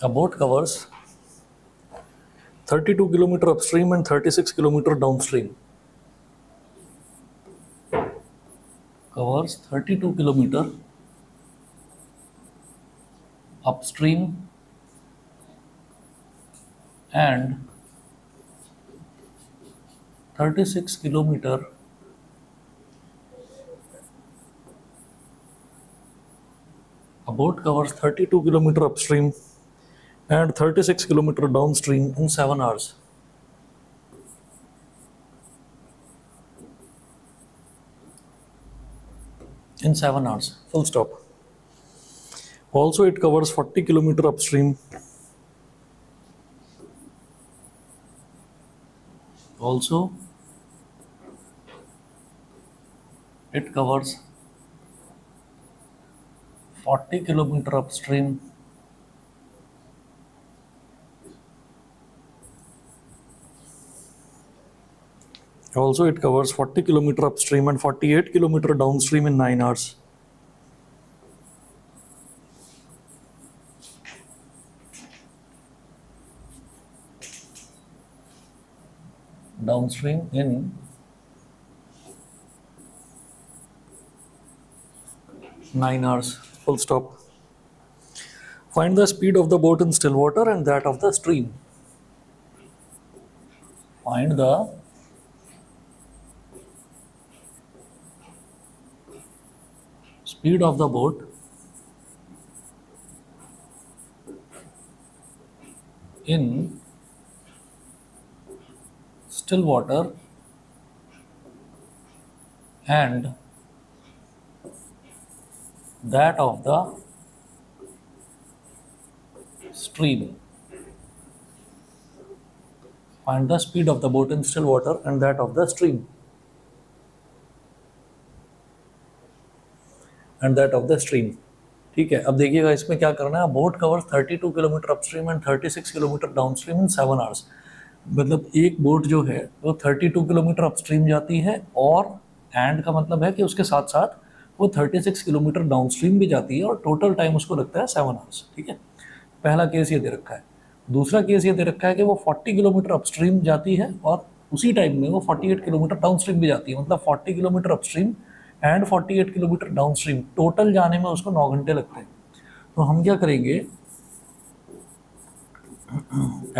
A boat covers 32 kilometer upstream and 36 kilometer downstream. Covers 32 kilometer upstream and 36 kilometer a boat covers 32 kilometer upstream and 36 kilometer downstream in 7 hours. In 7 hours, full stop. Also, it covers 40 kilometer upstream. Also, it covers 40 kilometer upstream Also, it covers 40 kilometer upstream and 48 kilometer downstream in 9 hours. Downstream in 9 hours. Full stop. Find the speed of the boat in still water and that of the stream. Find the speed of the boat in still water and that of the stream. Find the speed of the boat in still water and that of the stream. And that of the stream. ठीक है, अब देखिएगा इसमें क्या करना है. Boat covers 32 kilometre upstream and 36 kilometre downstream in 7 hours. मतलब एक बोट जो है वो 32 किलोमीटर अपस्ट्रीम जाती है और एंड का मतलब है कि उसके साथ साथ वो 36 किलोमीटर डाउनस्ट्रीम भी जाती है और टोटल टाइम उसको लगता है 7 आवर्स. ठीक है, पहला केस ये दे रखा है. दूसरा केस ये दे रखा है कि वो 40 किलोमीटर अपस्ट्रीम जाती है और उसी टाइम में वो 48 किलोमीटर डाउनस्ट्रीम भी जाती है. मतलब 40 kilometre upstream and 48 kilometre downstream total जाने में उसको 9 घंटे लगते हैं. तो हम क्या करेंगे,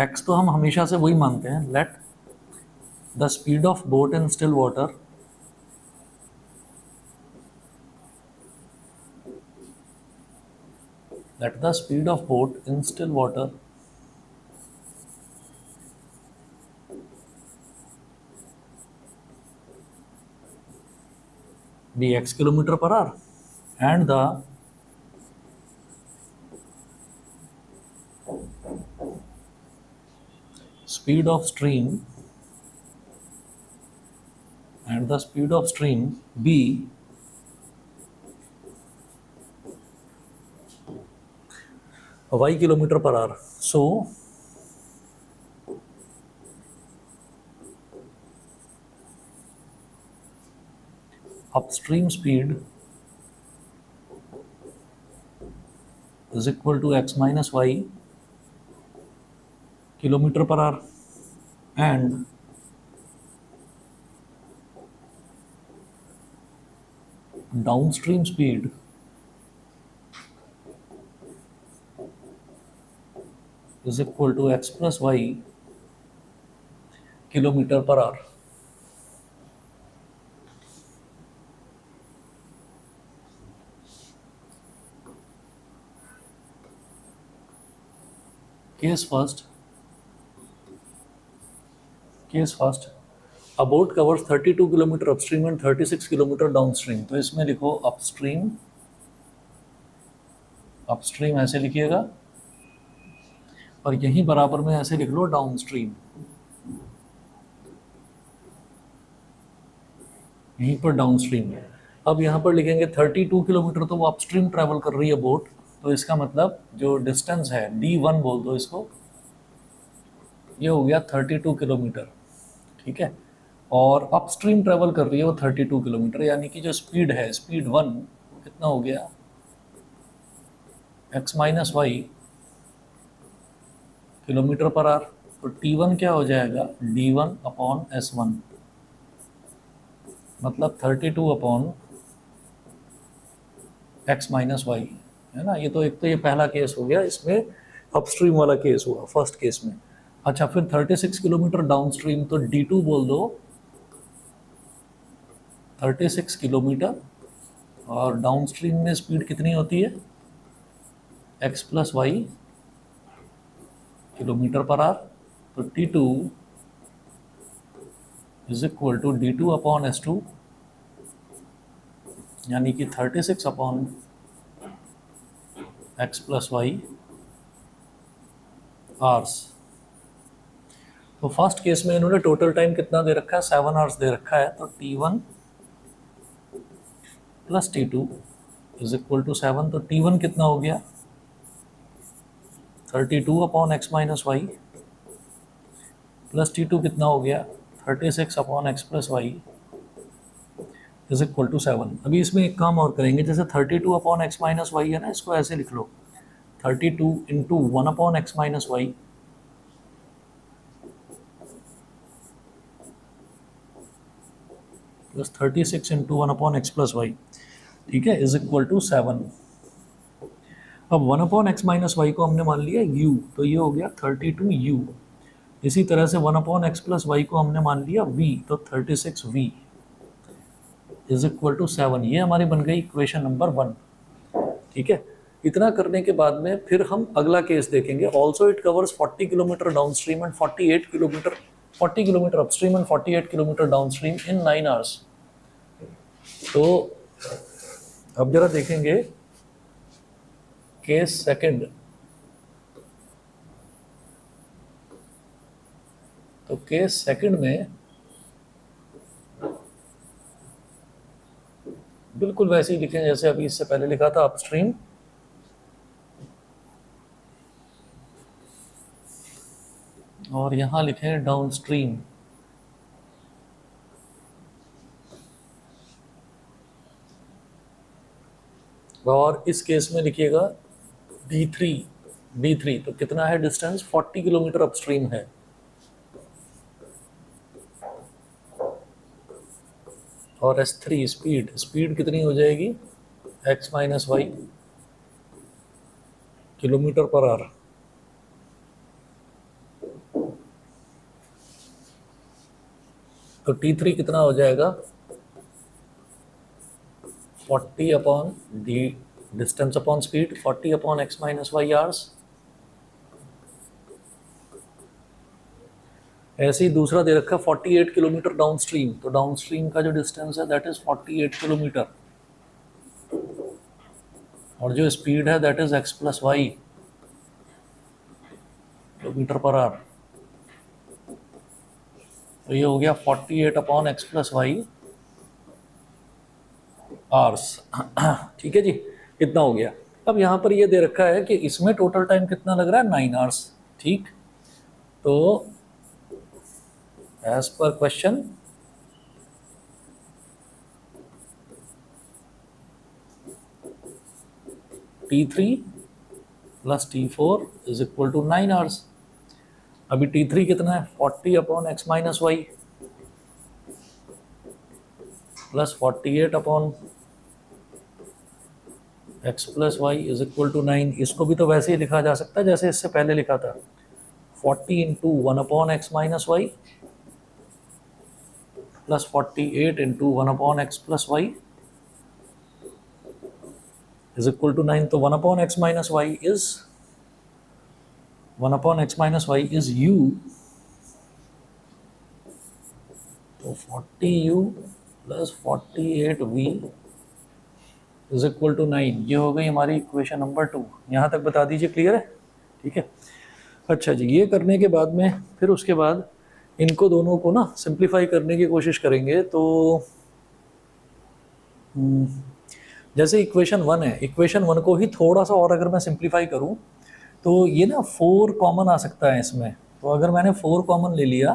एक्स तो हम हमेशा से वही मानते हैं. Let the speed of boat in still water let the speed of boat in still water be x kilometer per hour and the speed of stream be y kilometer per hour. So upstream speed is equal to x minus y kilometer per hour and downstream speed is equal to x plus y kilometer per hour. Case first. A boat covers 32 kilometre upstream and 36 kilometre downstream. तो इसमें लिखो upstream ऐसे लिखिएगा और यहीं बराबर में ऐसे लिख लो डाउनस्ट्रीम. यहीं पर डाउनस्ट्रीम है. अब यहाँ पर लिखेंगे 32 किलोमीटर, तो वो अपस्ट्रीम ट्रैवल कर रही है बोट. तो इसका मतलब जो डिस्टेंस है D1 बोल दो इसको, ये हो गया 32 किलोमीटर. ठीक है, और अपस्ट्रीम ट्रैवल कर रही है वो 32 किलोमीटर, यानी कि जो स्पीड है स्पीड 1 कितना हो गया x minus y kilometre per hour. तो T1 क्या हो जाएगा, D1/S1, मतलब 32/x-y, है ना। ये तो एक तो ये पहला केस हो गया, इसमें अपस्ट्रीम वाला केस हुआ फर्स्ट केस में। अच्छा, फिर 36 किलोमीटर डाउनस्ट्रीम, तो D2 बोल दो 36 किलोमीटर, और डाउनस्ट्रीम में स्पीड कितनी होती है, x+y किलोमीटर पर आवर। तो T2 is equal to D2/S2, यानी कि 36/x+y आवर्स। तो फर्स्ट केस में इन्होंने टोटल टाइम कितना दे रखा है, 7 आवर्स दे रखा है। तो T1 + T2 is equal to 7। तो T1 कितना हो गया, 32/x-y, प्लस T2 कितना हो गया, 36/x+y इज इक्वल टू 7। अभी इसमें एक काम और करेंगे, जैसे 32/x-y है ना, इसको ऐसे लिख लो, 32 into 1/x-y plus 36 into 1/x+y, ठीक है, इज इक्वल टू 7। अब 1/x-y को हमने मान लिया u, तो ये हो गया 32u। इसी तरह से 1/x+y को हमने मान लिया v, तो 36v इज इक्वल टू 7। ये हमारी बन गई इक्वेशन नंबर 1, ठीक है। इतना करने के बाद में फिर हम अगला केस देखेंगे। Also it covers 40 kilometre downstream and 48 kilometre, 40 kilometre upstream and 48 kilometre downstream in 9 hours. तो अब जरा देखेंगे केस सेकंड। तो केस सेकंड में बिल्कुल वैसे ही लिखें जैसे अभी इससे पहले लिखा था, अपस्ट्रीम और यहां लिखें डाउनस्ट्रीम। और इस केस में लिखिएगा D3 तो कितना है डिस्टेंस, 40 किलोमीटर अपस्ट्रीम है। और S3 स्पीड कितनी हो जाएगी, x-y किलोमीटर पर आवर। तो T3 कितना हो जाएगा, 40 upon D distance upon speed, 40 upon x-y hours. ऐसे ही दूसरा दे रखा है 48 किलोमीटर डाउनस्ट्रीम, तो डाउनस्ट्रीम का जो डिस्टेंस है दैट इज 48 किलोमीटर, और जो स्पीड है that is x+y kilometre per hour. तो ये हो गया 48 अपॉन x+y आवर्स, ठीक है जी, इतना हो गया। अब यहाँ पर ये दे रखा है कि इसमें टोटल टाइम कितना लग रहा है, 9 आवर्स, ठीक। तो as per question T3 + T4 is equal to 9 hours. अभी T3 कितना है, 40 upon x-y plus 48 upon x+y is equal to 9। इसको भी तो वैसे ही लिखा जा सकता है जैसे इससे पहले लिखा था, 40 इंटू 1/x-y plus 48 into 1/x+y is equal to 9। तो 1/x-y इज u, तो 40u plus 48v is equal to 9। ये हो गई हमारी इक्वेशन नंबर 2। यहाँ तक बता दीजिए, क्लियर है, ठीक है। अच्छा जी, ये करने के बाद में फिर उसके बाद इनको दोनों को ना सिंप्लीफाई करने की कोशिश करेंगे। तो जैसे इक्वेशन 1 है, इक्वेशन 1 को ही थोड़ा सा और अगर मैं सिंप्लीफाई करूं तो ये ना 4 कॉमन आ सकता है इसमें। तो अगर मैंने 4 कॉमन ले लिया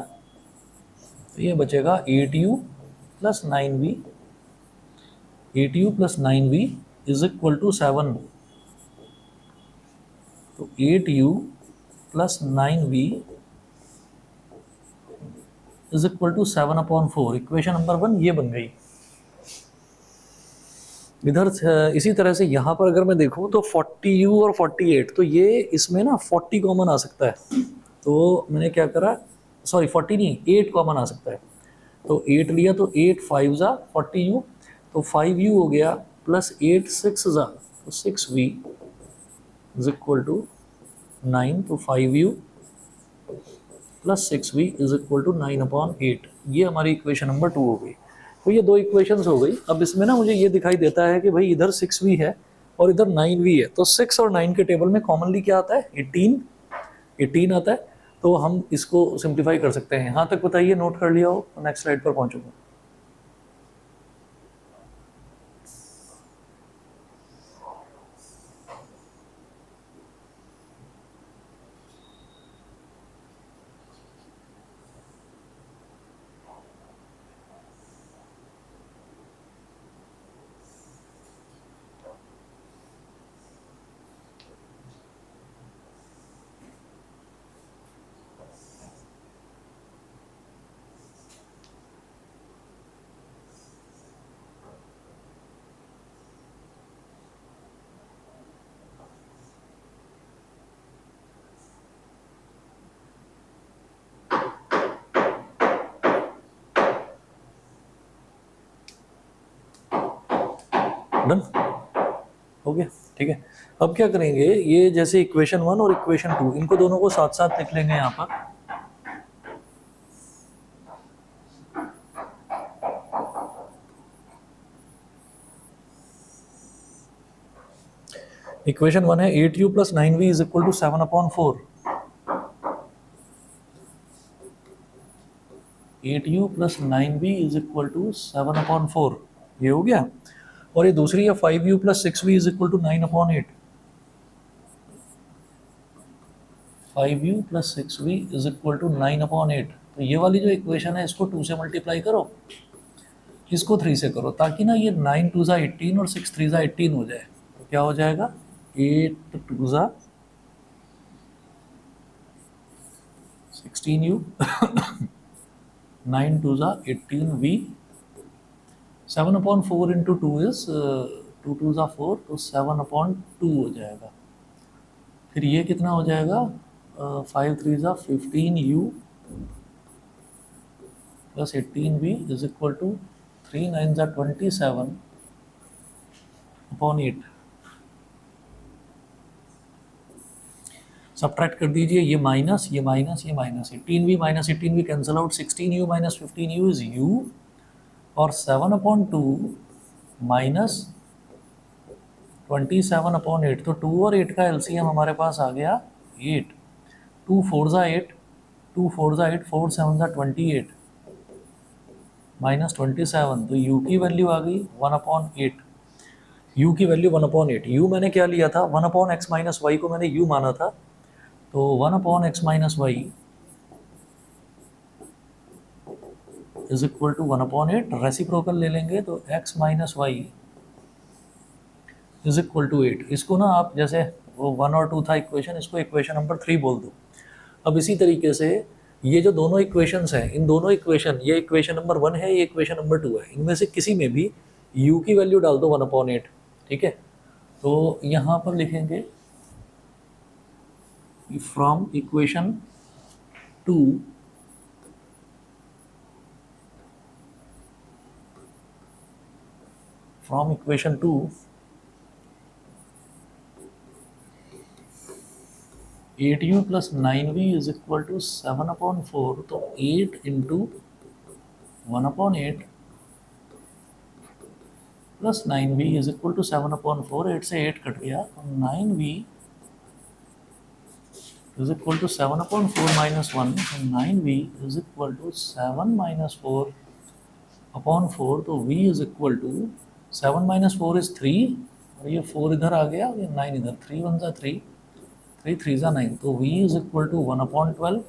तो ये बचेगा 8u plus 9v, 8u plus 9v is equal to 7। तो 8u plus 9v is equal to 7/4। Equation number 1 ये बन गई। इधर इसी तरह से यहाँ पर अगर मैं देखूँ तो 40u और 48, तो ये इसमें ना 40 कॉमन आ सकता है। तो मैंने क्या करा, सॉरी 40 नहीं, 8 कॉमन आ सकता है। तो 8 लिया तो 8 5 ज़ा 40u, तो 5u हो गया प्लस 8 6 ज़ा, तो 6v इज इक्वल टू 9। तो 5u plus 6v is equal to 9/8। ये हमारी इक्वेशन नंबर 2 हो गई। तो ये दो इक्वेशंस हो गई। अब इसमें ना मुझे ये दिखाई देता है कि भाई इधर 6v है और इधर 9v है, तो 6 और 9 के टेबल में कॉमनली क्या आता है, 18 आता है। तो हम इसको सिंप्लीफाई कर सकते हैं। यहाँ तक बताइए, नोट कर लिया हो, नेक्स्ट स्लाइड पर पहुँचूंगा। डन हो गया, ठीक है। अब क्या करेंगे, ये जैसे इक्वेशन 1 और इक्वेशन 2, इनको दोनों को साथ साथ लिख लेंगे यहाँ पर। इक्वेशन 1 है 8u plus 9v is equal to 7/4। 8u plus 9v is equal to 7/4, ये हो गया। और ये दूसरी है 5u plus 6v is equal to 9/8। 5u plus 6v is equal to 9/8। तो ये वाली जो इक्वेशन है इसको 2 से मल्टीप्लाई करो, इसको 3 से करो, ताकि ना ये 9 2 ज़ा 18 और 6 3 ज़ा 18 हो जाए। तो क्या हो जाएगा, 8 2 ज़ा 16u 9 2 ज़ा 18v 7/4 इंटू 2 इज 2 2 ज़ा 4, तो 7/2 हो जाएगा। फिर ये कितना हो जाएगा, 5 3 ज़ा 15u plus 18v is equal to 3 9 ज़ा 27/8। सब्ट्रैक्ट कर दीजिए, ये माइनस ये माइनस ये minus, 18v minus 18v cancel out, 16u minus 15u is u, और 7/2 माइनस 27/8। तो 2 और 8 का एलसीएम हमारे पास आ गया 8। 2 4 ज़ा 8, 2 4 ज़ा 8, 4 7 ज़ा 28 माइनस 27। तो u की वैल्यू आ गई 1/8। u की वैल्यू 1/8। u मैंने क्या लिया था, 1/x माइनस वाई को मैंने u माना था। तो 1/x minus y is equal to 1/8। Reciprocal ले लेंगे तो x minus y is equal to 8। इसको ना आप जैसे वो 1 और 2 था इक्वेशन, इसको इक्वेशन नंबर 3 बोल दो। अब इसी तरीके से ये जो दोनों इक्वेशंस हैं, इन दोनों इक्वेशन, ये इक्वेशन नंबर 1 है, ये इक्वेशन नंबर 2 है, इनमें से किसी में भी u की वैल्यू डाल दो 1/8, ठीक है। तो यहाँ पर लिखेंगे from equation 2 from equation 2 8u plus 9v is equal to 7/4। तो 8 into 1/8 plus 9v is equal to 7/4। 8 से 8 कट गया, तो 9v is equal to 7/4 minus 1। तो 9v is equal to 7 minus 4/4। तो v is equal to 7 minus 4 is 3, और ये 4 इधर आ गया, ये 9 इधर, 3 1 ज़ा 3, 3 3 ज़ा 9। तो v इज इक्वल टू 1/12।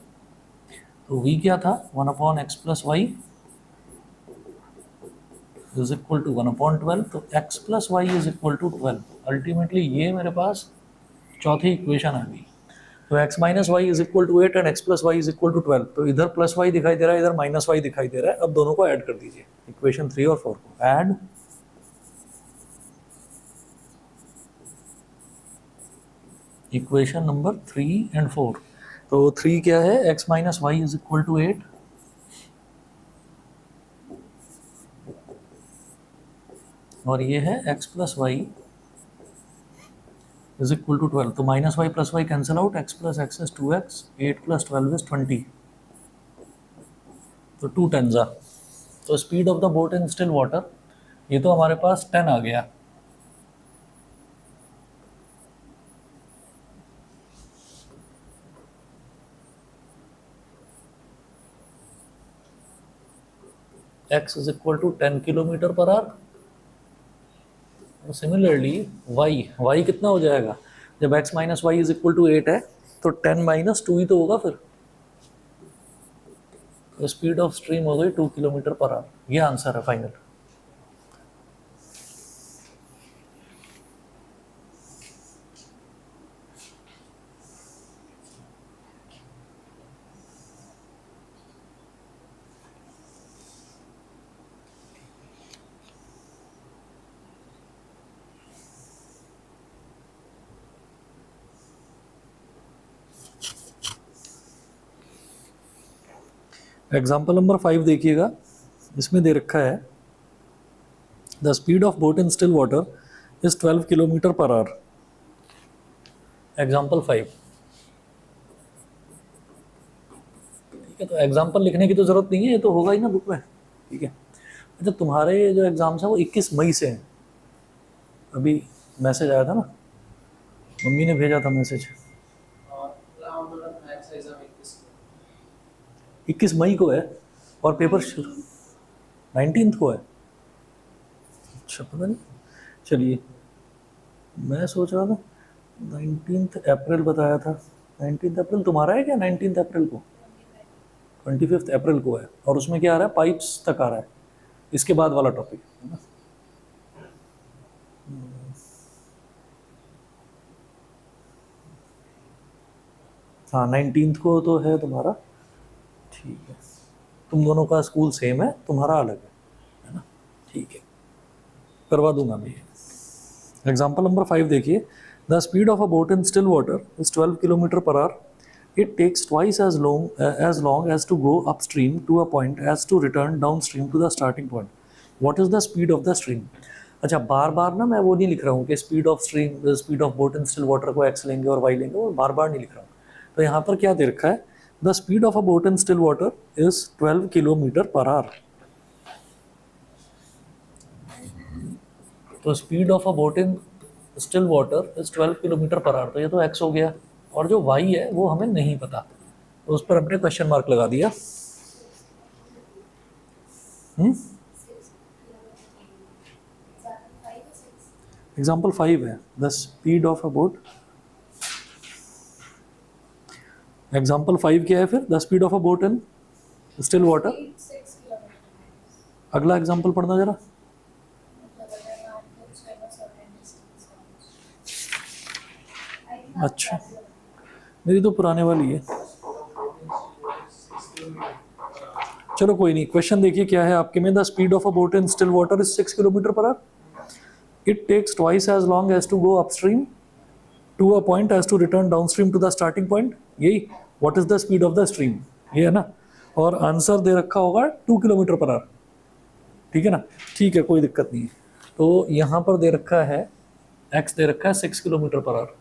तो v क्या था, 1/x plus y is equal to 1/12। तो x plus y is equal to 12। Ultimately ये मेरे पास चौथी इक्वेशन आ गई। तो x minus y is equal to 8 and x plus y is equal to 12। तो इधर प्लस वाई दिखाई दे रहा है, इधर माइनस वाई दिखाई दे रहा है। अब दोनों को ऐड कर दीजिए, इक्वेशन 3 और 4 को ऐड। Equation number 3 and 4। तो 3 क्या है, x minus y is equal to 8 और ये है x plus y is equal to 12। तो minus y plus y cancel out, x plus x is 2x, 8 plus 12 is 20। तो 2 टेंजा। तो speed of the boat in still water, ये तो हमारे पास 10 आ गया। x is equal to 10 kilometre per hour. Similarly y कितना हो जाएगा, जब x minus y is equal to 8 है तो 10 माइनस 2 ही तो होगा फिर। तो स्पीड ऑफ स्ट्रीम हो गई 2 किलोमीटर पर आवर। ये आंसर है फाइनल। एग्जाम्पल नंबर 5 देखिएगा, इसमें दे रखा है the speed of boat in still water is 12 kilometre per our. Example 5, ठीक है। तो एग्जाम्पल लिखने की तो जरूरत नहीं है, ये तो होगा ही ना बुक में, ठीक है। अच्छा, तुम्हारे जो एग्जाम्स हैं वो 21 मई से हैं। अभी मैसेज आया था ना, मम्मी ने भेजा था मैसेज। 21 मई को है और पेपर शुरू 19 को है। अच्छा, पता नहीं, चलिए मैं सोच रहा था 19 अप्रैल बताया था। 19 अप्रैल तुम्हारा है क्या? 19 अप्रैल को 25 अप्रैल को है और उसमें क्या आ रहा है, पाइप्स तक आ रहा है, इसके बाद वाला टॉपिक है ना। हाँ, 19 को तो है तुम्हारा, ठीक है। तुम दोनों का स्कूल सेम है, तुम्हारा अलग है ना, ठीक है, करवा दूंगा मैं। एग्जाम्पल नंबर 5 देखिए, the speed of a boat in still water is 12 kilometre per hour. It takes twice as long as to go upstream to a point as to return downstream to the starting point. What is the speed of the stream? अच्छा, बार बार ना मैं वो नहीं लिख रहा हूँ कि speed of stream, speed of boat in still water को x लेंगे और y लेंगे, वो बार बार नहीं लिख रहा हूँ। तो यहाँ पर क्या दे रखा है, the speed of a boat in still water is 12 kilometre per hour. तो speed of a boat in still water is 12 kilometre per hour. तो ये तो x हो गया, और जो y है वो हमें नहीं पता, तो उस पर हमने क्वेश्चन मार्क लगा दिया। एग्जाम्पल 5 है, the speed of a boat. Example 5 क्या है फिर, the speed of a boat in still water. अगला एग्जाम्पल पढ़ना जरा। अच्छा, मेरी तो पुराने वाली है, चलो कोई नहीं। क्वेश्चन देखिए क्या है आपके में, the speed of a boat in still water is 6 kilometre per hour. It takes twice as long as to go upstream to a point as to return downstream to the starting point। यही what is the speed of the stream, ये है ना। और answer दे रखा होगा 2 kilometre per hour, ठीक है ना, ठीक है, कोई दिक्कत नहीं है। तो यहाँ पर दे रखा है x दे रखा है 6 किलोमीटर पर आवर।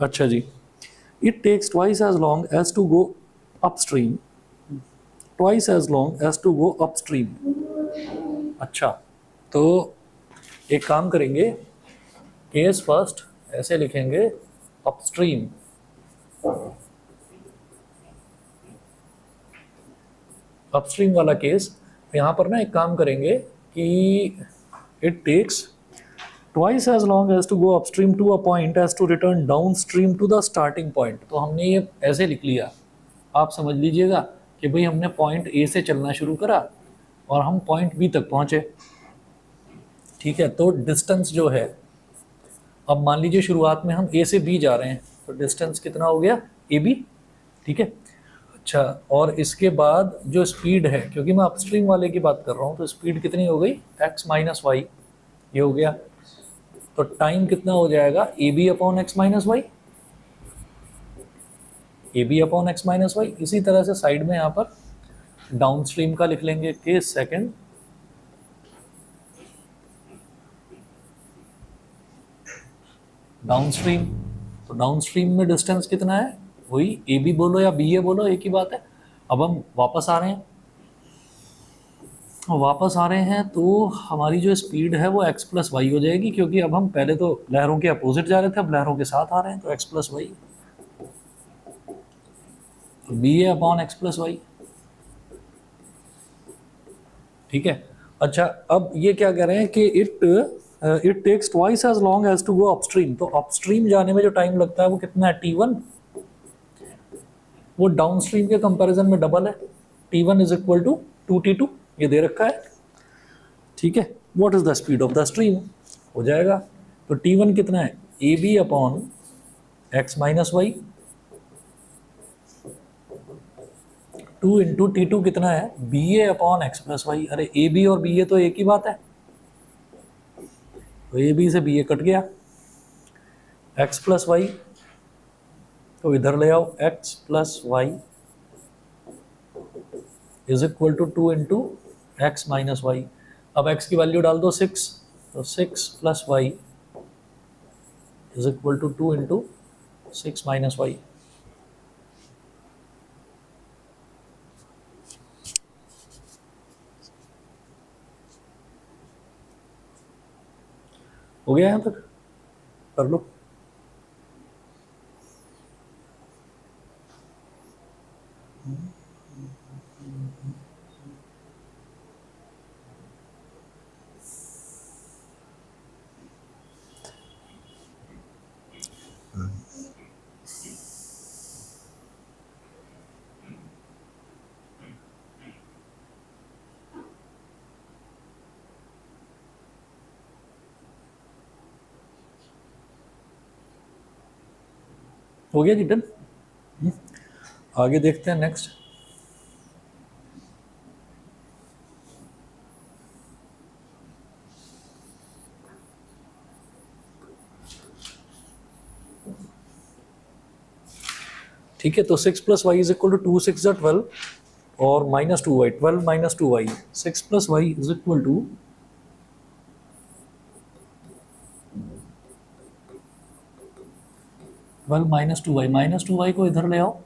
अच्छा जी, it takes twice as long as to go upstream, twice as long as to go upstream। अच्छा, तो एक काम करेंगे, केस फर्स्ट ऐसे लिखेंगे, अपस्ट्रीम। अपस्ट्रीम वाला केस, यहाँ पर ना एक काम करेंगे कि it takes twice as long as to go upstream to a point as to return downstream to the starting point। तो हमने ये ऐसे लिख लिया, आप समझ लीजिएगा कि भाई हमने पॉइंट ए से चलना शुरू करा और हम पॉइंट बी तक पहुंचे। ठीक है, तो डिस्टेंस जो है, अब मान लीजिए शुरुआत में हम ए से बी जा रहे हैं, तो डिस्टेंस कितना हो गया, ए बी। ठीक है, अच्छा, और इसके बाद जो स्पीड है, क्योंकि मैं अपस्ट्रीम वाले की बात कर रहा हूँ, तो स्पीड कितनी हो गई, एक्स माइनस वाई, ये हो गया। तो टाइम कितना हो जाएगा, a b upon x minus y, a b upon x minus y. इसी तरह से साइड में यहाँ पर डाउन स्ट्रीम का लिख लेंगे के सेकेंड डाउन स्ट्रीम। तो डाउन स्ट्रीम में डिस्टेंस कितना है, वही ए बी बोलो या बी ए बोलो, एक ही बात है। अब हम वापस आ रहे हैं, तो हमारी जो स्पीड है वो एक्स प्लस वाई हो जाएगी, क्योंकि अब हम पहले तो लहरों के अपोजिट जा रहे थे, अब लहरों के साथ आ रहे हैं, तो x plus Y, B a upon x plus y. ठीक है, अच्छा, अब ये क्या कह रहे हैं कि it takes twice as long as to go upstream. तो अपस्ट्रीम जाने में जो टाइम लगता है वो कितना है, T1, वो डाउनस्ट्रीम के कंपैरिजन में डबल है, T1 is equal to 2T2, ये दे रखा है। ठीक है, what is the speed of the stream, हो जाएगा, तो T1 कितना है, a b upon x minus y, 2 into T2 कितना है, b a upon x plus y. अरे ए बी और बी ए तो एक ही बात है, तो ए बी से बी ए कट गया, एक्स प्लस वाई, तो इधर ले आओ, x plus y is equal to 2 into x minus y. अब एक्स की वैल्यू डाल दो 6, तो 6 plus y is equal to 2 into 6 minus y. हो गया, यहाँ तक कर लो। हो गया जी, डन। आगे देखते हैं नेक्स्ट। ठीक है, तो 6 plus y is equal to 2 6 जा 12 और minus 2 y, 12 minus 2 y, 6 plus y is equal to 12 minus 2 y, minus 2 y को इधर ले आओ,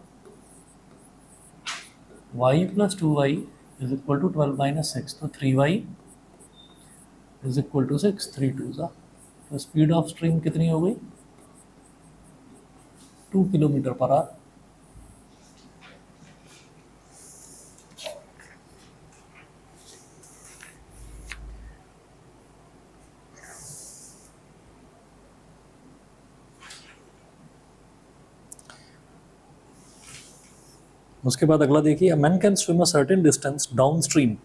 y plus 2 y is equal to 12 minus 6, तो 3 वाई इज इक्वल टू 6, 3 2 सा। तो स्पीड ऑफ स्ट्रीम कितनी हो गई, 2 किलोमीटर पर आवर। उसके बाद अगला देखिए, a man can swim a certain distance down stream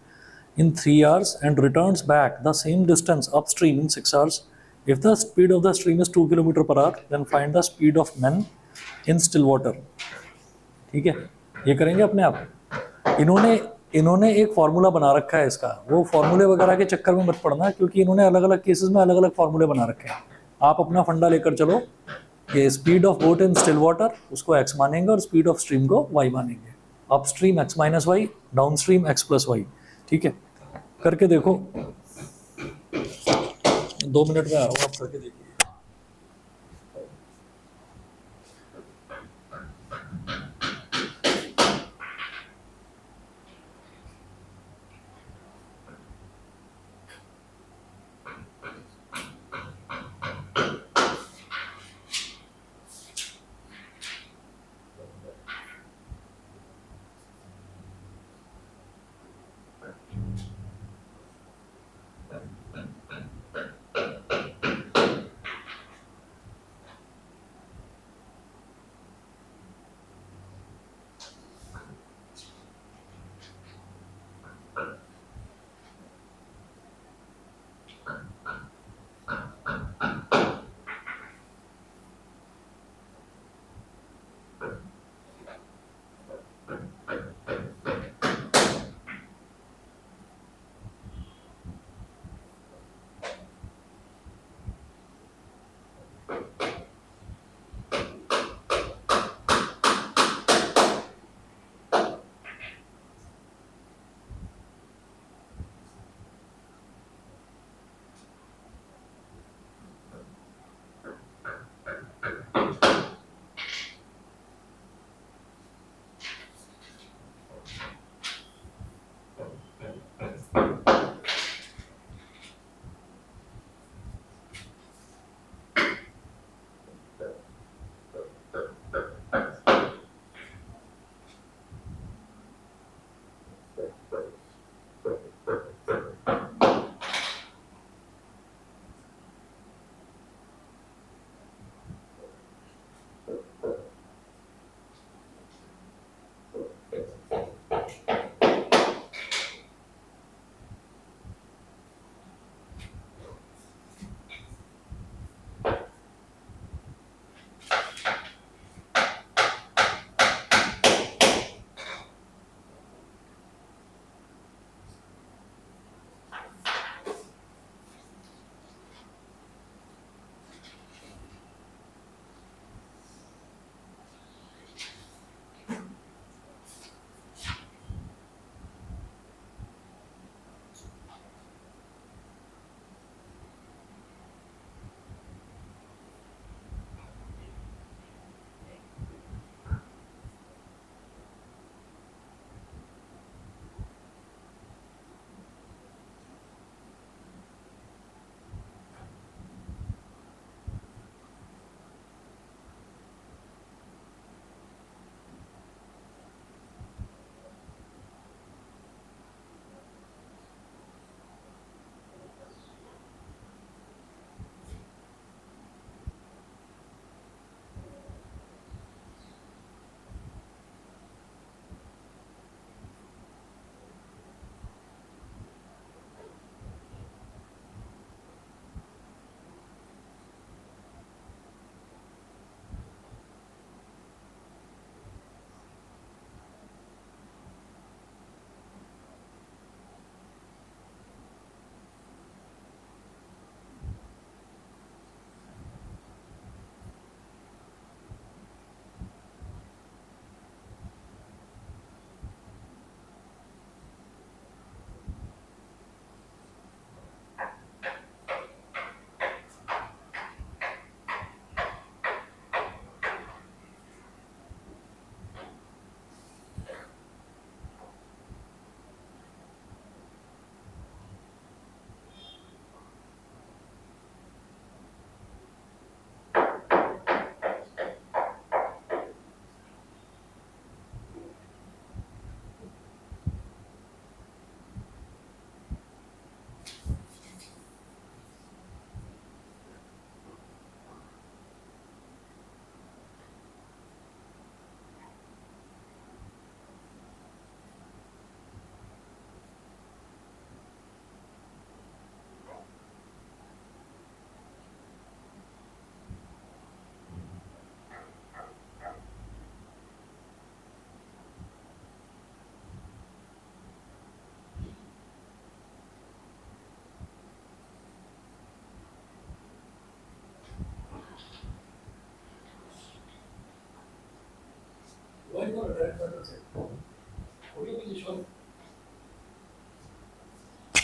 in 3 hours and returns back the same distance upstream in 6 hours. If the speed of the stream is 2 km per hour, then find the speed of men in still water. ठीक है, ये करेंगे अपने आप। इन्होंने इन्होंने एक formula बना रखा है इसका, वो फार्मूले वगैरह के चक्कर में मत पड़ना, क्योंकि इन्होंने अलग अलग केसेस में अलग अलग फार्मूले बना रखे हैं। आप अपना फंडा लेकर चलो कि speed of boat in still water उसको x मानेंगे और स्पीड ऑफ स्ट्रीम को y मानेंगे। Upstream x minus y, downstream x plus y. ठीक है, करके देखो, 2 मिनट में आ रहा हूँ, आप करके देखिए।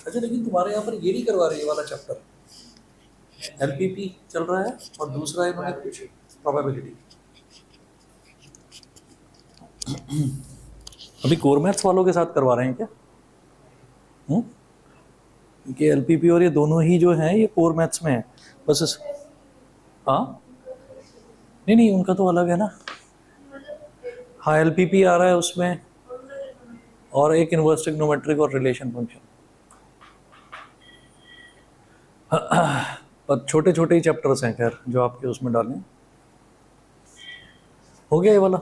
अच्छा, लेकिन तुम्हारे यहाँ पर ये नहीं करवा रहे ये वाला चैप्टर, एलपीपी चल रहा है और दूसरा इन्होंने कुछ प्रोबेबिलिटी। अभी कोर मैथ्स वालों के साथ करवा रहे हैं क्या? क्योंकि एलपीपी और ये दोनों ही जो हैं ये कोर मैथ्स में है बस हाँ नहीं नहीं, उनका तो अलग है ना। हाँ, एलपीपी आ रहा है उसमें, और एक इनवर्स ट्रिग्नोमेट्रिक और रिलेशन फंक्शन। पर छोटे छोटे ही चैप्टर्स हैं खैर जो आपके उसमें डालें। हो गया ये वाला।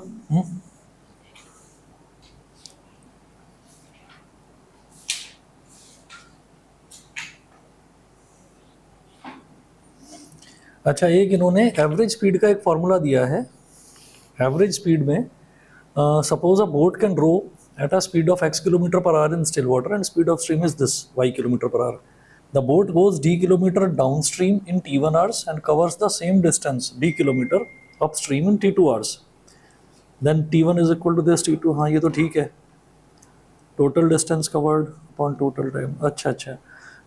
अच्छा, एक इन्होंने एवरेज स्पीड का एक फॉर्मूला दिया है। एवरेज स्पीड में suppose a boat can row at a speed of x kilometer per hour in still water and speed of stream is this y kilometer per hour. The boat goes d kilometer downstream in t1 hours and covers the same distance d kilometer upstream in t2 hours. Then t1 is equal to this t2. हाँ, ये तो ठीक है, total distance covered upon total time. अच्छा अच्छा,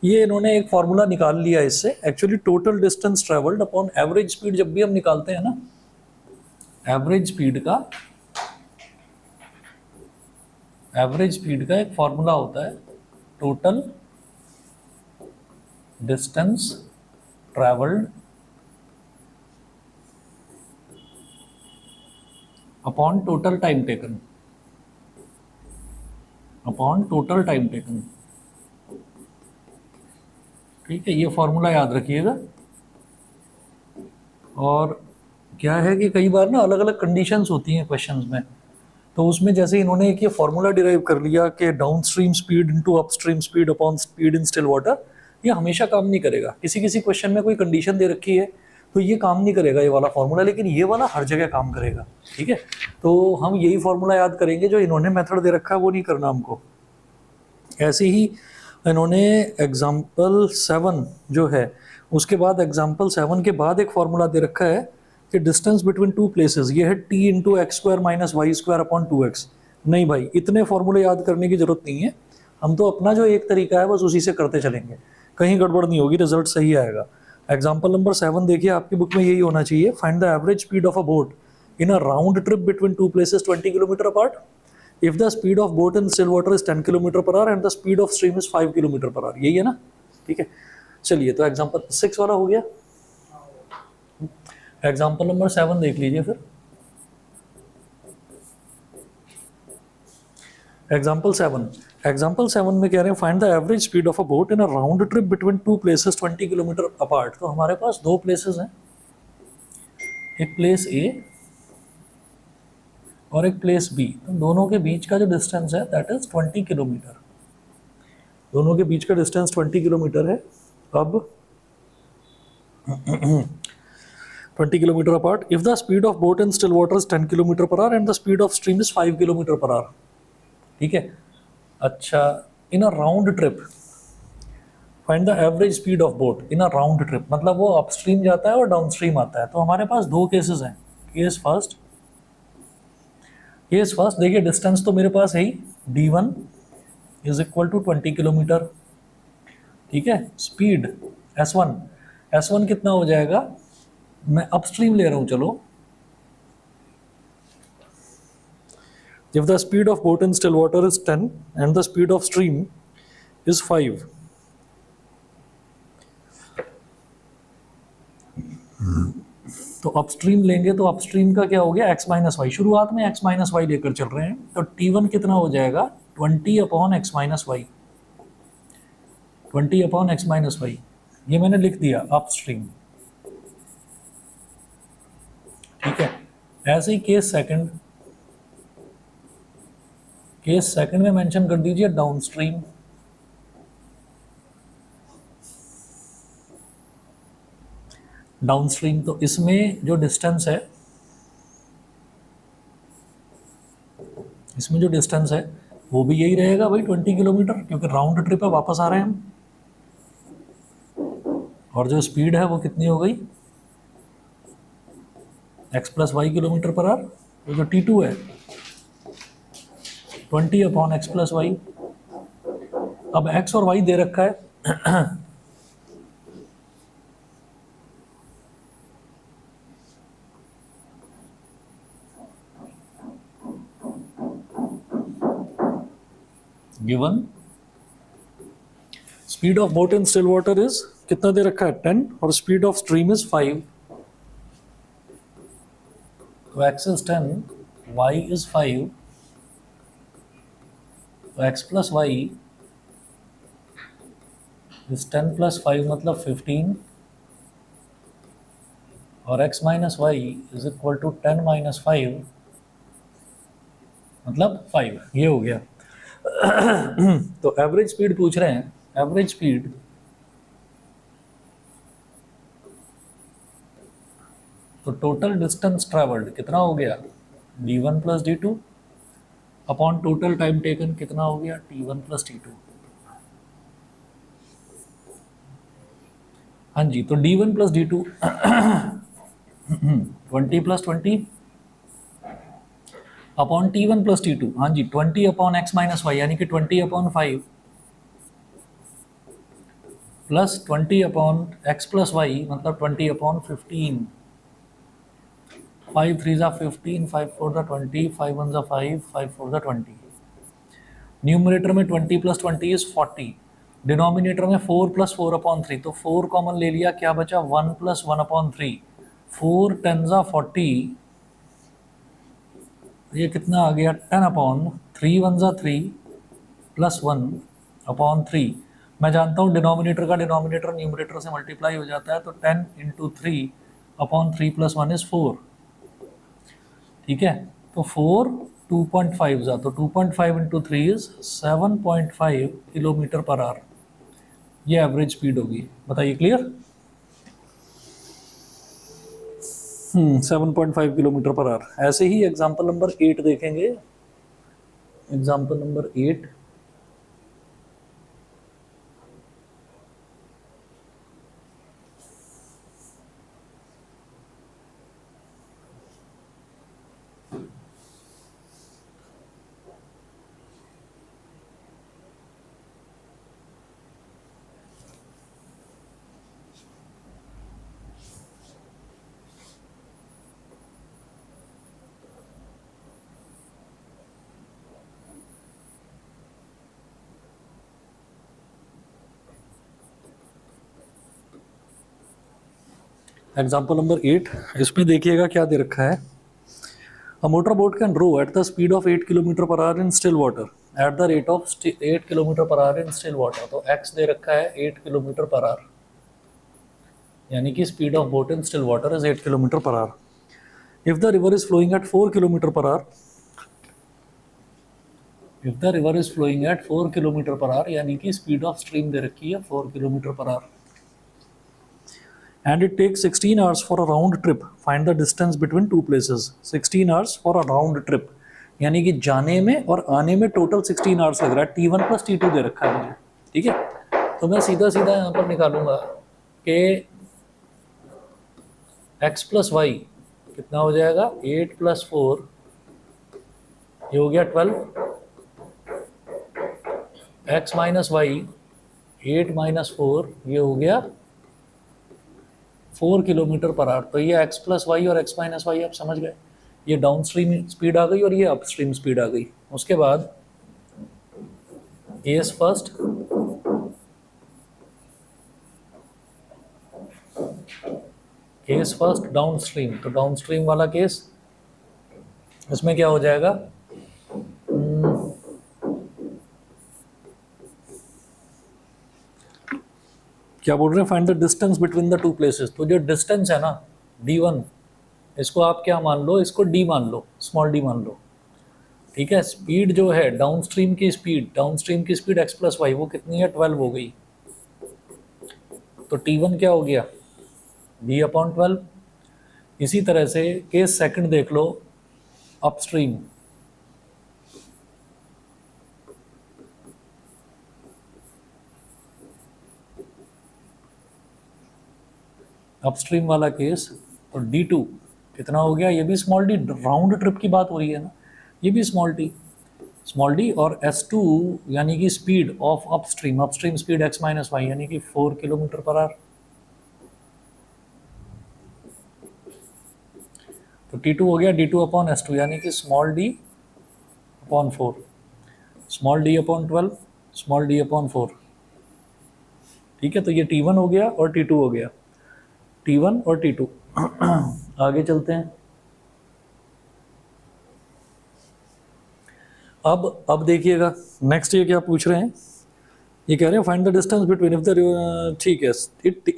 ये इन्होंने एक फार्मूला निकाल लिया इससे। Actually total distance travelled upon average speed जब भी हम निकालते हैं ना, एवरेज स्पीड का एक फॉर्मूला होता है total distance travelled upon total time taken, ठीक है, ये फॉर्मूला याद रखिएगा। और क्या है कि कई बार ना अलग अलग कंडीशंस होती हैं क्वेश्चंस में, तो उसमें जैसे इन्होंने एक ये फॉर्मूला डिराइव कर लिया कि downstream speed into upstream speed upon speed in still water, ये हमेशा काम नहीं करेगा। किसी किसी क्वेश्चन में कोई कंडीशन दे रखी है तो ये काम नहीं करेगा ये वाला फॉर्मूला, लेकिन ये वाला हर जगह काम करेगा। ठीक है, तो हम यही फॉर्मूला याद करेंगे, जो इन्होंने मेथड दे रखा है वो नहीं करना हमको। ऐसे ही इन्होंने एग्जाम्पल 7 जो है, उसके बाद एग्जाम्पल 7 के बाद एक फॉर्मूला दे रखा है कि डिस्टेंस बिटवीन टू प्लेसेस, ये है t into x square minus y square upon 2x। नहीं भाई, इतने फॉर्मूले याद करने की जरूरत नहीं है, हम तो अपना जो एक तरीका है बस उसी से करते चलेंगे, कहीं गड़बड़ नहीं होगी, रिजल्ट सही आएगा। एग्जाम्पल नंबर 7 देखिए, आपकी बुक में यही होना चाहिए। Find the average speed of a boat in a round trip between two places 20 kilometre apart if the speed of boat in still water is 10 kilometre per our and the speed of stream is 5 kilometre per our. यही है ना, ठीक है। चलिए, तो example 6 वाला हो गया। एग्जांपल नंबर 7 देख लीजिए फिर। एग्जांपल 7 में कह रहे हैं find the average speed of a boat in a round trip between two places 20 kilometre apart. तो हमारे पास दो प्लेसेस हैं, एक प्लेस ए और एक प्लेस बी। तो दोनों के बीच का जो डिस्टेंस है दैट इज 20 किलोमीटर। दोनों के बीच का डिस्टेंस 20 किलोमीटर है। अब 20 kilometre apart, if the speed of boat in still water is 10 kilometre per hour and the speed of stream is 5 kilometre per hour. ठीक है, अच्छा, in a round trip find the average speed of boat in a round trip, मतलब वो upstream जाता है और downstream आता है। तो हमारे पास दो केसेस हैं। केस फर्स्ट देखिए, डिस्टेंस तो मेरे पास है ही, d1 is equal to 20 kilometre. ठीक है, स्पीड s1 कितना हो जाएगा, मैं अपस्ट्रीम ले रहा हूं, चलो। If the speed of boat in still water is 10 and the speed of stream is 5, तो अपस्ट्रीम लेंगे तो अपस्ट्रीम का क्या हो गया, x माइनस वाई। शुरुआत में x माइनस वाई लेकर चल रहे हैं, तो t1 कितना हो जाएगा, 20 upon x minus y. 20 upon x minus y, ये मैंने लिख दिया अपस्ट्रीम। ठीक है, ऐसे ही केस सेकंड में मेंशन कर दीजिए डाउनस्ट्रीम। तो इसमें जो डिस्टेंस है वो भी यही रहेगा भाई, 20 किलोमीटर, क्योंकि राउंड ट्रिप है, वापस आ रहे हैं हम। और जो स्पीड है वो कितनी हो गई, x plus y kilometre per hour. तो जो t2 है 20 अपॉन एक्स प्लस वाई। अब एक्स और वाई दे रखा है given speed of boat in still water is कितना दे रखा है 10 और स्पीड ऑफ स्ट्रीम इज 5। तो x is 10, y is 5, तो x plus y is 10 plus 5 मतलब 15 और x minus y is equal to 10 minus 5 मतलब 5। ये हो गया। तो एवरेज स्पीड पूछ रहे हैं, एवरेज स्पीड तो टोटल डिस्टेंस ट्रेवल्ड कितना हो गया d1 plus d2 upon total time taken कितना हो गया t1 प्लस t2। हाँ जी, तो d1 plus d2 20 plus 20 upon t1 plus t2। हाँ जी, 20 अपॉन x माइनस वाई यानी कि 20 upon 5 plus 20 upon x plus y मतलब 20 अपॉन 15। 5 3 जा 15, 5 4 जा 20, 5 1 जा 5, 5 4 जा 20। न्यूमरेटर में 20 प्लस 20 इज 40, डिनोमिनेटर में 4 प्लस 4 अपॉन 3, तो 4 कॉमन ले लिया, क्या बचा 1 प्लस 1 अपॉन 3। 4 10 जा 40, ये कितना आ गया 10 अपॉन 3 1 जा 3 प्लस 1 अपॉन 3। मैं जानता हूँ डिनोमिनेटर का डिनोमिनेटर न्यूमरेटर से मल्टीप्लाई हो जाता है, तो 10 इंटू 3 अपॉन 3 प्लस 1 इज 4। ठीक है, तो 4 2.5 जा, तो 2.5 into 3 is 7.5 kilometre per our. ये एवरेज स्पीड होगी, बताइए क्लियर। 7.5 kilometre per our. ऐसे ही एग्जाम्पल नंबर 8 देखेंगे। एग्जाम्पल नंबर 8, एग्जाम्पल नंबर 8, इसमें देखिएगा क्या दे रखा है। A motor boat can row at the speed of 8 kilometre per hour in still water at the rate of 8 kilometre per hour in still water. तो x दे रखा है 8 किलोमीटर पर आवर, यानी कि speed of boat in still water is 8 kilometre per hour. If the river is flowing at 4 kilometre per hour, if the river is flowing at 4 kilometre per hour, यानी कि speed of stream दे रखी है 4 kilometre per our, and it takes 16 hours for a round trip, find the distance between two places। 16 hours for a round trip, यानी कि जाने में और आने में टोटल 16 आवर्स लग रहा है। t1 प्लस t2 दे रखा है मुझे। ठीक है, तो मैं सीधा सीधा यहाँ पर निकालूंगा कि x प्लस वाई कितना हो जाएगा 8 प्लस 4, ये हो गया 12, x माइनस वाई 8 माइनस 4, ये हो गया 4 किलोमीटर पर आवर। तो ये x प्लस वाई और x माइनस वाई आप समझ गए, ये डाउन स्ट्रीम स्पीड आ गई और ये अप स्ट्रीम स्पीड आ गई। उसके बाद case first, case first down stream, तो डाउन स्ट्रीम वाला केस, इसमें क्या हो जाएगा क्या बोल रहे हैं, find the distance between the two places. तो जो डिस्टेंस है ना d1, इसको आप क्या मान लो, इसको d मान लो, स्मॉल d मान लो। ठीक है, स्पीड जो है डाउन स्ट्रीम की स्पीड, डाउन स्ट्रीम की स्पीड x प्लस वाई वो कितनी है 12 हो गई। तो t1 क्या हो गया d अपॉन 12। इसी तरह से केस सेकंड देख लो, अपस्ट्रीम, अपस्ट्रीम वाला केस, तो d2 कितना हो गया, ये भी स्मॉल डी, राउंड ट्रिप की बात हो रही है ना, ये भी स्मॉल टी। स्मॉल डी, और S2 यानी कि speed of upstream, upstream speed x minus y यानी कि 4 किलोमीटर पर आवर। तो T2 हो गया D2 अपॉन S2 यानी कि small D upon 4, small D upon 12, small D upon 4। ठीक है, तो ये T1 हो गया और T2 हो गया, T1 और T2। आगे चलते हैं। अब देखिएगा नेक्स्ट ये क्या पूछ रहे हैं, ये कह रहे हैं find the distance between if the, ठीक है,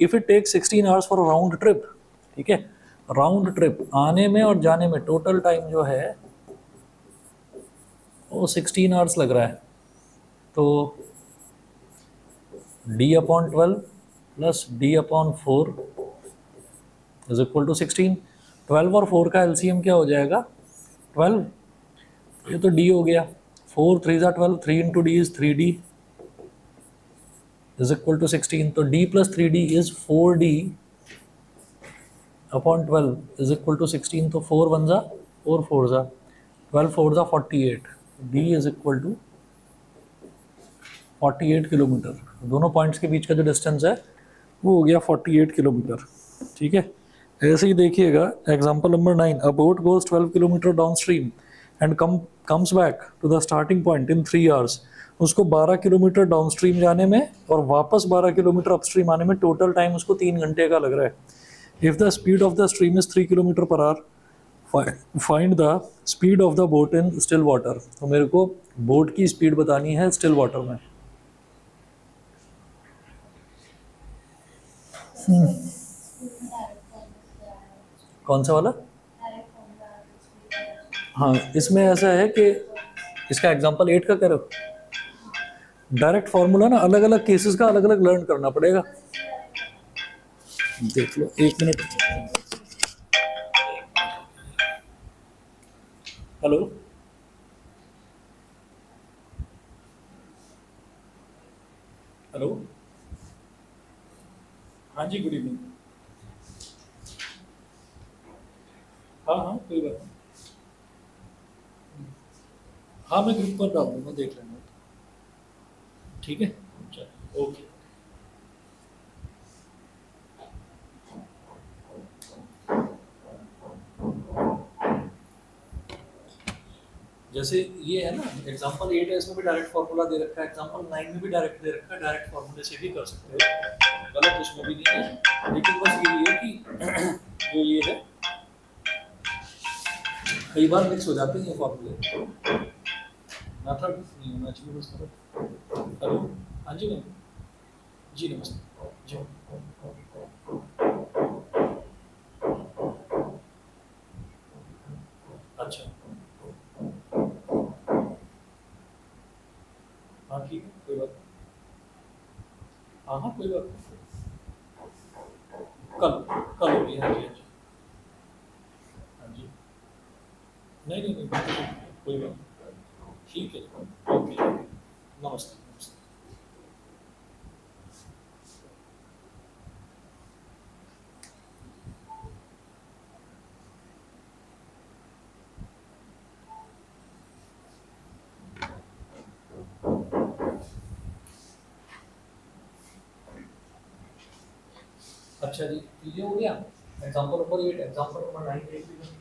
if it take 16 hours for round trip. ठीक है, राउंड ट्रिप आने में और जाने में टोटल टाइम जो है वो 16 आवर्स लग रहा है। तो d upon 12 plus d upon 4 is equal to 16। 12 और 4 का एलसीएम क्या हो जाएगा 12, ये तो d हो गया, 4 3 ज़ा 12, 3 into d is 3d is equal to 16। तो d plus 3d is 4d upon 12 is equal to 16। तो 4 1 ज़ा 4 4 ज़ा 12 4 ज़ा 48, d is equal to 48 kilometre. दोनों पॉइंट्स के बीच का जो डिस्टेंस है वो हो गया 48 किलोमीटर। ठीक है, ऐसे ही देखिएगा example number 9, a boat goes 12 kilometre downstream and comes back to the starting point in 3 hours. उसको 12 किलोमीटर डाउन स्ट्रीम जाने में और वापस 12 किलोमीटर अपस्ट्रीम आने में टोटल टाइम उसको 3 घंटे का लग रहा है। If the speed of the stream is 3 kilometre per our, find the speed of the boat in still water. तो मेरे को बोट की स्पीड बतानी है स्टिल वाटर में। कौन सा वाला? हाँ, इसमें ऐसा है कि इसका एग्जांपल 8 का कह रहे हो, डायरेक्ट फार्मूला ना अलग अलग केसेस का अलग अलग लर्न करना पड़ेगा। देख लो 1 मिनट। हेलो, हेलो, हाँ जी, गुड इवनिंग। हाँ हाँ, कोई बात नहीं। हाँ, मैं ग्रुप पर डाल दूंगा, देख लेना। ठीक है, चलो ओके। जैसे ये है ना एग्जांपल 8 है, इसमें भी डायरेक्ट फार्मूला दे रखा है, एग्जांपल 9 में भी डायरेक्ट दे रखा है, डायरेक्ट फार्मूले से भी कर सकते हो, गलत उसमें भी नहीं है। लेकिन बस यही है कि जो ये है कई बार मिक्स हो जाते हैं ये फार्मूले, मेथड नहीं होना चाहिए बस मेथड। हेलो, हाँ जी मैम, जी नमस्ते जी। अच्छा, हाँ ठीक है, कोई बात नहीं। हाँ हाँ, कोई बात नहीं। कल कल होगी, हाँ जी हाँ जी। हाँ जी, नहीं नहीं नहीं, कोई बात नहीं। ठीक है, ओके, नमस्ते नमस्ते। अच्छा जी, तो ये हो गया एग्जांपल नंबर 8। एग्जांपल नंबर 9 देख लीजिए।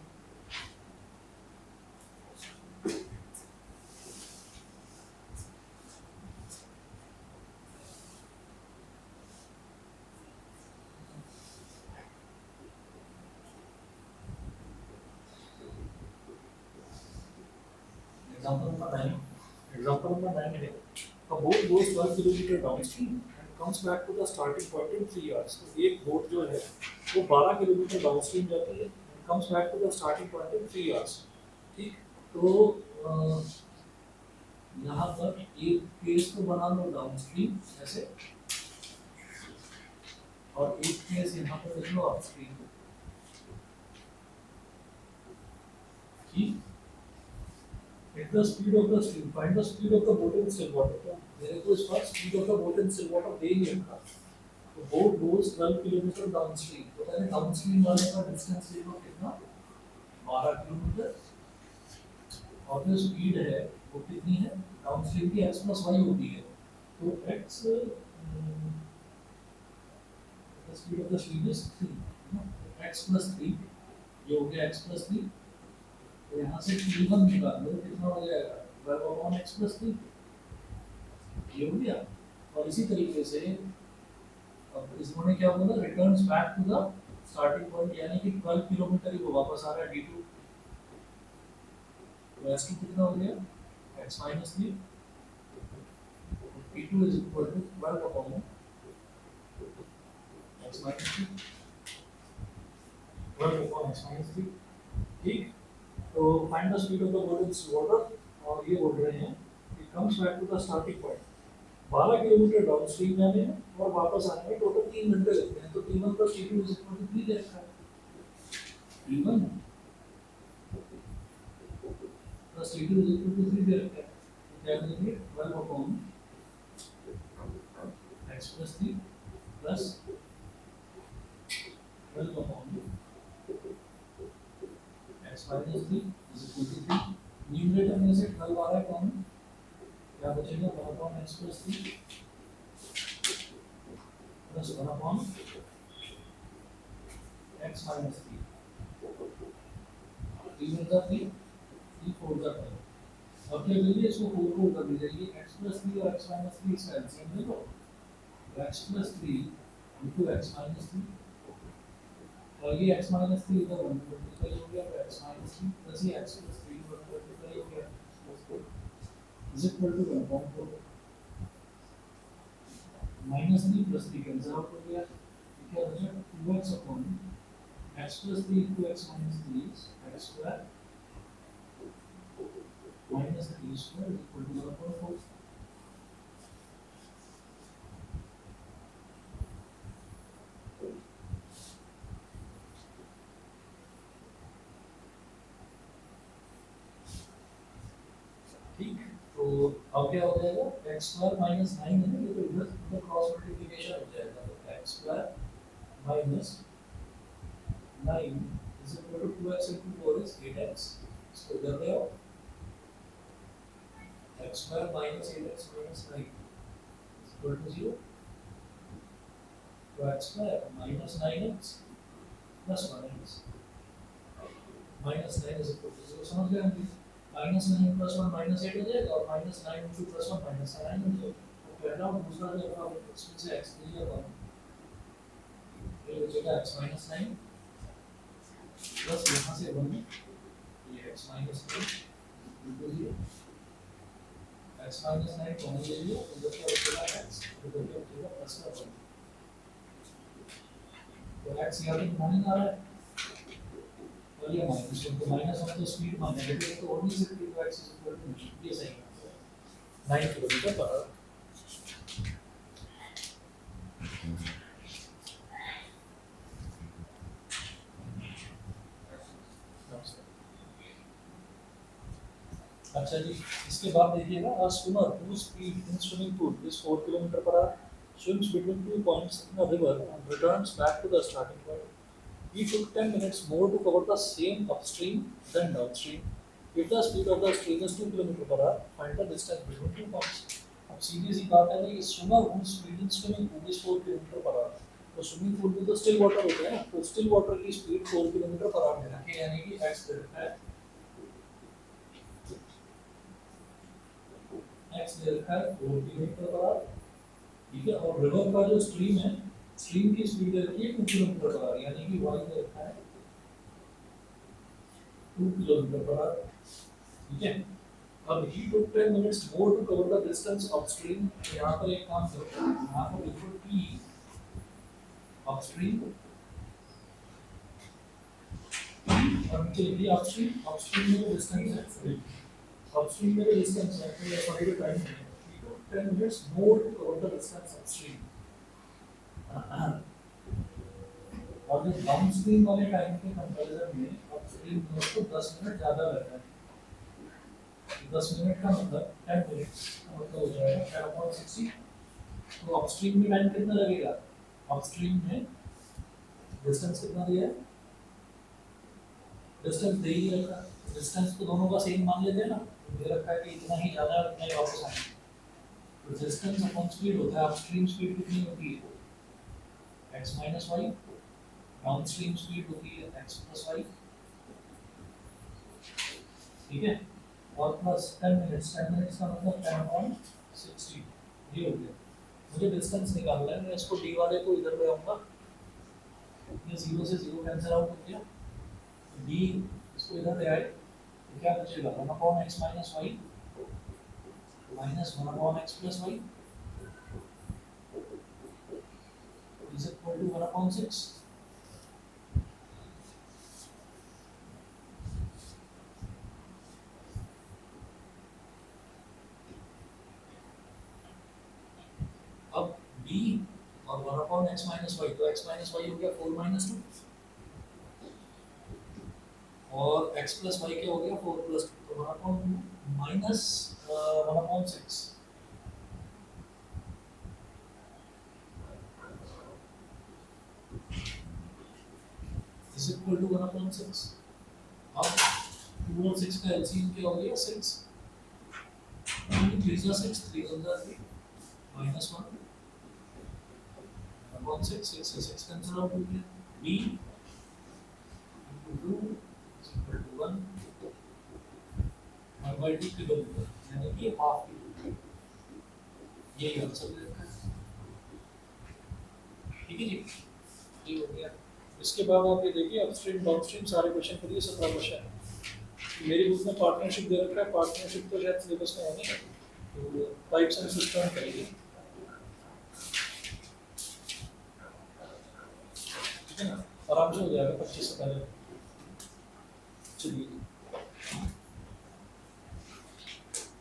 एग्जांपल नंबर 9, एग्जांपल नंबर 9 है, a boat goes 12 kilometre downstream and comes back to the starting point in 3 hours. तो एक बोट जो है वो 12 किलोमीटर डाउनस्ट्रीम जाती है and comes back to the starting point in 3 hours. ठीक, तो यहाँ पर एक केस को बना लो डाउनस्ट्रीम ऐसे, और एक केस यहाँ पर लिख लो अपस्ट्रीम। ठीक, at the speed of the stream, find the speed of the boat in still water। तो मेरे को इस बार speed of the boat in still water दे नहीं रखा। तो boat goes 12 किलोमीटर डाउनस्ट्रीम, तो पहले डाउनस्ट्रीम जाने का डिस्टेंस ले लो कितना, 12 किलोमीटर, और जो स्पीड है वो कितनी है, डाउनस्ट्रीम की x प्लस वाई होती है। तो x speed of the stream is 3, x plus 3, ये हो गया x प्लस 3। तो यहाँ से t1 निकाल लो, कितना हो जाएगा 12 अपॉन x प्लस 3, ये हो गया। और इसी तरीके से अब इसने क्या बोला, returns back to the starting point, यानी कि 12 किलोमीटर ही वो वापस आ रहा है d2। तो s2 कितना हो गया x minus 3, d2 is equal to 12 upon x minus 3, 12 upon x minus 3। ठीक, तो find the speed of the body in water, और ये बोल रहे हैं it comes back to the starting point. 12 kilometre downstream जाने में और वापस आने में टोटल 3 घंटे लगते हैं। तो t1 plus t2 is equal to 3 दे रखा है। t1 plus t2 is equal to 3 दे रखा है। तो क्या करेंगे 12 upon x plus 3 plus 12 upon x minus 3 is equal to 3। Numerator में से 12 आ रहा है कॉमन, क्या बचेगा 1 upon x plus 3 plus 1 upon x minus 3। 3 × 3 3 4 × 12। अब क्या करिए, इसको 4 को कर दीजिए, x प्लस 3 और x माइनस 3 इसका एलसीएम ले लो। x plus 3 into x minus 3, और ये x माइनस 3 इधर 1 मल्टीप्लाई हो गया, तो x माइनस 3 प्लस ये x प्लस 3 1 मल्टीप्लाई हो गया, is equal to 1 upon 4। Minus 3 plus 3 cancel out हो गया, क्या बचा 2x upon x plus 3 into x minus 3 x square minus 3 square is equal to 1 upon 4। ठीक, तो अब क्या हो जाएगा x स्क्वायर माइनस 9 है ना, ये तो इधर क्रॉस मल्टीप्लिकेशन हो जाएगा। तो x square minus 9 is equal to 2x into 4 is 8x। इसको इधर ले आओ, x square minus 8x minus 9 is equal to 0। तो x square minus 9x plus 1x minus 9 is equal to 0। समझ गए हम? माइनस 9 प्लस 1 माइनस 8 हो जाएगा, और माइनस 9 इंटू प्लस 1 माइनस 9 हो जाएगा। तो पहला और दूसरा जो है इसमें से x ले लिया, ये बचेगा x माइनस 9 प्लस यहाँ से 1 ये x minus 9 into 0। x minus 9 common ले लिया, तो इधर क्या बचेगा x, इधर क्या बचेगा प्लस का 1। तो x यहाँ पे माइनस आ रहा है, और ये माइनस, तो माइनस वन तो स्पीड मान नेगेटिव तो हो नहीं सकती, तो x इज इक्वल टू ये सही है 9 किलोमीटर पर आवर। अच्छा जी, इसके बाद देखिएगा, अ swimmer whose speed in swimming pool is 4 kilometre per our swims between 2 points in a river and returns back to the starting point. He took 10 minutes more to cover the same upstream than downstream. If the speed of the stream is 2 km per hour, find the distance between 2 points. अब सीधी सी बात है कि swimmer whose speed in swimming pool is 4 km per hour, तो swimming pool में तो still water होता है ना, तो स्टिल वाटर की स्पीड 4 किलोमीटर पर आवर दे रखी है, यानी कि x दे रखा है, x दे रखा है 4 किलोमीटर पर आवर। ठीक है, और रिवर का जो स्ट्रीम है, स्ट्रीम की स्पीड दे रखी है 2 किलोमीटर पर आवर, यानी कि y दे रखा है 2 किलोमीटर पर आवर। ठीक है, अब he took 10 minutes more to cover the distance upstream। यहाँ पर एक काम करो, यहाँ पर लिखो t upstream, और नीचे लिख दिया upstream। upstream में जो डिस्टेंस है, upstream में जो डिस्टेंस है, तो ये सॉरी टाइम है, he took 10 minutes more to cover the distance upstream। और जो डाउनस्ट्रीम वाले टाइम के कंपैरिजन में अपस्ट्रीम में उसको 10 मिनट ज़्यादा लगता है। 10 मिनट का मतलब 10 मिनट्स का मतलब हो जाएगा 10/60। तो अपस्ट्रीम में टाइम कितना लगेगा, अपस्ट्रीम में डिस्टेंस कितना दिया है, डिस्टेंस दे ही रखा, डिस्टेंस तो दोनों का सेम मान लेते हैं ना, दे रखा है कि इतना ही जाना है उतना ही वापस आना है। तो डिस्टेंस अपॉन स्पीड होता है, अपस्ट्रीम स्पीड कितनी होती है x minus y, downstream speed होती है x प्लस वाई, ठीक है। और प्लस 10 मिनट्स, 10 मिनट्स का मतलब 10/60, ये हो गया। मुझे डिस्टेंस निकालना है, मैं इसको डी वाले को इधर ले आऊंगा, ये 0 से 0 कैंसिल आउट हो गया, डी इसको इधर ले आए तो क्या बचेगा 1/x minus y minus 1/x plus y is equal to 1/6। अब b और 1/x माइनस वाई, तो x माइनस वाई हो गया 4 - 2 और x प्लस वाई क्या हो गया 4 + 2, तो 1/2 माइनस 1/6 इज इक्वल टू 1/6। अब 2 और 6 का एलसीएम क्या हो गया 6, 3 × 6 3 × 3 -1/6, 6 से 6 कैंसिल आउट हो गया, b = 2 = 1 1/2 किलोमीटर, यानी कि हाफ किलोमीटर, यही आंसर दे रखा है, ठीक है जी, ये हो गया। इसके बाद आप ये देखिए अपस्ट्रीम डाउनस्ट्रीम सारे क्वेश्चन करिए, 17 क्वेश्चन। मेरी बुक में पार्टनरशिप दे रखा है, पार्टनरशिप तो शायद सिलेबस में है नहीं, तो पाइप्स एंड सिस्टम करिए, ठीक है ना, आराम से हो जाएगा 25 से पहले। चलिए।